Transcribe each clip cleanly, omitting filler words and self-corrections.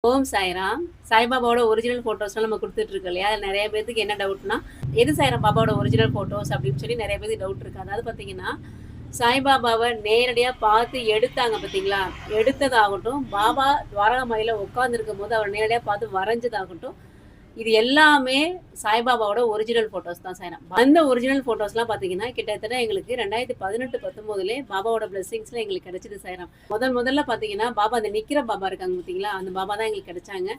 ஓம் Sairam. சாய்பாபாவோட original ஃபோட்டோஸ்லாம் நம்ம குடுத்துட்டு இருக்கோம் இல்லையா? அதில நெறைய பேத்துக்கு என்ன டவுட்னா, எது சாய்ராம் பாபாவோட ஒரிஜினல் ஃபோட்டோஸ் அப்படின்னு சொல்லி நெறைய பேத்துக்கு டவுட் இருக்கு. அதாவது பார்த்தீங்கன்னா, சாய்பாபாவ நேரடியா பார்த்து எடுத்தாங்க பார்த்தீங்களா? எடுத்ததாகட்டும், பாபா துவாரகமாயில உட்கார்ந்திருக்கும்போது அவர நேரடியா பார்த்து வரைஞ்சதாகட்டும், இது எல்லாமே சாய்பாபாவோட ஒரிஜினல் ஃபோட்டோஸ் தான் சாய்ராம். அந்த ஒரிஜினல் ஃபோட்டோஸ்லாம் பார்த்தீங்கன்னா, கிட்டத்தட்ட எங்களுக்கு 2018, 19லயே பாபாவோட பிளெஸ்ஸிங்ஸ்ல எங்களுக்கு கிடைச்சது சாய்ராம். முதல்ல பார்த்தீங்கன்னா, பாபா அந்த நிக்கிற பாபா இருக்காங்க பார்த்தீங்களா? அந்த பாபா தான் எங்களுக்கு கிடைச்சாங்க.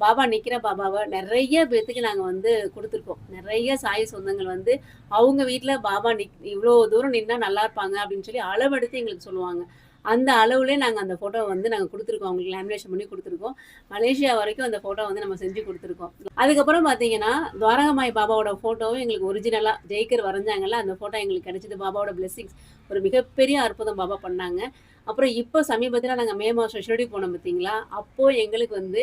பாபா நிக்கிற பாபாவ நெறைய பேத்துக்கு நாங்க வந்து குடுத்துருக்கோம். நெறைய சாய் சொந்தங்கள் வந்து, அவங்க வீட்ல பாபா இவ்ளோ தூரம் நின்னா நல்லா இருப்பாங்க அப்படின்னு சொல்லி அளவெடுத்து எங்களுக்கு சொல்லுவாங்க. அந்த அளவுலயே நாங்க அந்த ஃபோட்டோவ வந்து நாங்க குடுத்துருக்கோம். அவங்களுக்கு லேமினேஷன் பண்ணி குடுத்துருக்கோம். மலேசியா வரைக்கும் அந்த ஃபோட்டோ வந்து நம்ம செஞ்சு குடுத்துருக்கோம். அதுக்கப்புறம் பார்த்தீங்கன்னா, துவாரகமாய் பாபாவோட ஃபோட்டோவும் எங்களுக்கு ஒரிஜினலா ஜெய்கர் வரைஞ்சாங்கல்ல, அந்த ஃபோட்டோ எங்களுக்கு கிடைச்சது. பாபாவோட பிளெஸ்ஸிங்ஸ் ஒரு மிகப்பெரிய அற்புதம் பாபா பண்ணாங்க. அப்புறம் இப்போ சமீபத்தில நாங்க மே மாசம் ஷிரடி போனோம் பார்த்தீங்களா, அப்போ எங்களுக்கு வந்து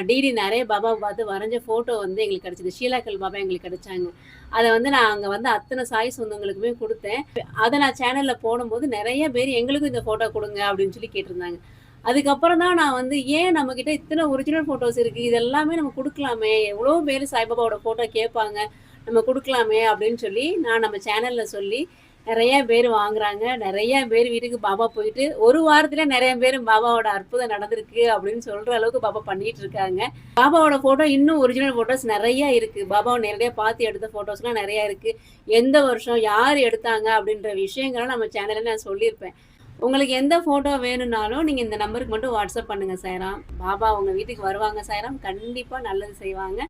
டிடி நெறைய பாபாவ பார்த்து வரைஞ்ச ஃபோட்டோ வந்து எங்களுக்கு கிடைச்சது. ஷீலாக்கல் பாபா எங்களுக்கு கிடைச்சாங்க. அத வந்து நான் அங்க வந்து அத்தன சாய் சொந்தங்களுக்குமே குடுத்தேன். அத நான் சேனல்ல போடும்போது நெறைய பேர் எங்களுக்கும் இந்த ஃபோட்டோ குடுங்க அப்படின்னு சொல்லி கேட்டிருந்தாங்க. அதுக்கப்புறம் தான் நான் வந்து ஏன் நம்மகிட்ட இத்தன ஒரிஜினல் ஃபோட்டோஸ் இருக்கு. இது எல்லாமே நம்ம குடுக்கலாமே! எவ்வளோ பேரு சாய்பாபாவோட ஃபோட்டோ கேட்பாங்க. நம்ம குடுக்கலாமே அப்படின்னு சொல்லி நான் நம்ம சேனல்ல சொல்லி நெறைய பேர் வாங்குறாங்க. நெறைய பேர் வீட்டுக்கு பாபா போயிட்டு, ஒரு வாரத்தில நெறைய பேர் பாபாவோட அற்புதம் நடந்திருக்கு அப்படின்னு சொல்ற அளவுக்கு பாபா பண்ணிட்டு இருக்காங்க. பாபாவோட ஃபோட்டோ இன்னும் ஒரிஜினல் ஃபோட்டோஸ் நெறைய இருக்கு. பாபாவ நேரடியா பார்த்து எடுத்த ஃபோட்டோஸ்லாம் நெறைய இருக்கு. எந்த வருஷம் யார் எடுத்தாங்க அப்படின்ற விஷயங்கள்லாம் நம்ம சேனல்ல நான் சொல்லியிருப்பேன். உங்களுக்கு எந்த ஃபோட்டோ வேணும்னாலும் நீங்க இந்த நம்பருக்கு மட்டும் வாட்ஸ்அப் பண்ணுங்க சாய்ராம். பாபா உங்க வீட்டுக்கு வருவாங்க சாய்ராம். கண்டிப்பா நல்லது செய்வாங்க.